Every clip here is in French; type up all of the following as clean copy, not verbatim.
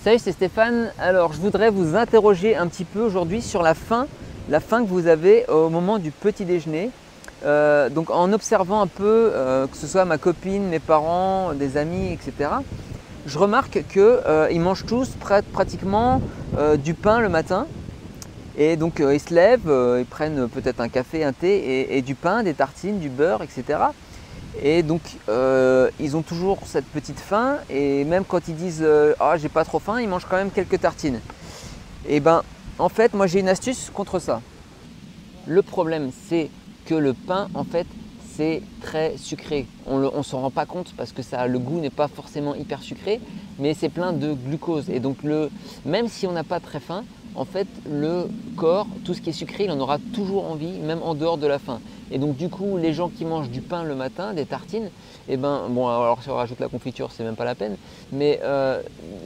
Salut, c'est Stéphane. Alors, je voudrais vous interroger un petit peu aujourd'hui sur la faim que vous avez au moment du petit déjeuner. Donc, en observant un peu, que ce soit ma copine, mes parents, des amis, etc., je remarque qu'ils mangent tous pratiquement du pain le matin. Et donc, ils se lèvent, ils prennent peut-être un café, un thé et du pain, des tartines, du beurre, etc. Et donc, ils ont toujours cette petite faim et même quand ils disent ah, j'ai pas trop faim, ils mangent quand même quelques tartines. Et ben, en fait, moi j'ai une astuce contre ça. Le problème, c'est que le pain, en fait, c'est très sucré. On ne s'en rend pas compte parce que le goût n'est pas forcément hyper sucré, mais c'est plein de glucose. Et donc, même si on n'a pas très faim, en fait, le corps, tout ce qui est sucré, il en aura toujours envie, même en dehors de la faim. Et donc, du coup, les gens qui mangent du pain le matin, des tartines, et ben, bon, alors si on rajoute la confiture, c'est même pas la peine, mais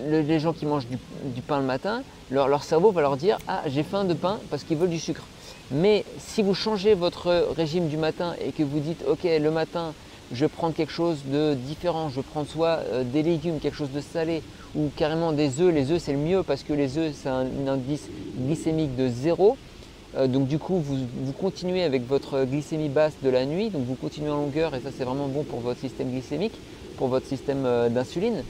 les gens qui mangent du pain le matin, leur cerveau va leur dire ah, j'ai faim de pain parce qu'ils veulent du sucre. Mais si vous changez votre régime du matin et que vous dites ok, le matin je vais prendre quelque chose de différent, je vais prendre soit des légumes, quelque chose de salé ou carrément des œufs. Les œufs c'est le mieux parce que les œufs c'est un indice glycémique de 0. Donc du coup vous continuez avec votre glycémie basse de la nuit, donc vous continuez en longueur et ça c'est vraiment bon pour votre système glycémique, pour votre système d'insuline.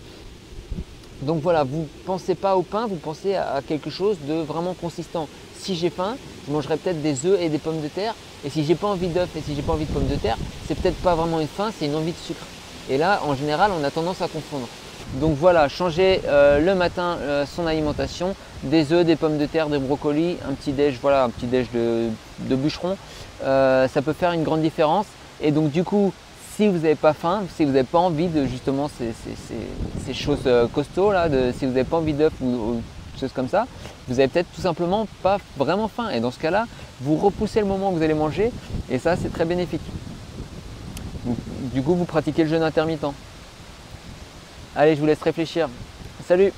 Donc voilà, vous ne pensez pas au pain, vous pensez à quelque chose de vraiment consistant. Si j'ai faim, je mangerai peut-être des œufs et des pommes de terre. Et si j'ai pas envie d'œufs et si j'ai pas envie de pommes de terre, c'est peut-être pas vraiment une faim, c'est une envie de sucre. Et là, en général, on a tendance à confondre. Donc voilà, changer le matin son alimentation, des œufs, des pommes de terre, des brocolis, un petit déj, voilà, un petit déj de bûcheron, ça peut faire une grande différence. Et donc du coup, si vous n'avez pas faim, si vous n'avez pas envie de justement ces choses costauds là, si vous n'avez pas envie d'œufs ou choses comme ça, vous avez peut-être tout simplement pas vraiment faim. Et dans ce cas-là, vous repoussez le moment où vous allez manger et ça c'est très bénéfique. Du coup, vous pratiquez le jeûne intermittent. Allez, je vous laisse réfléchir. Salut!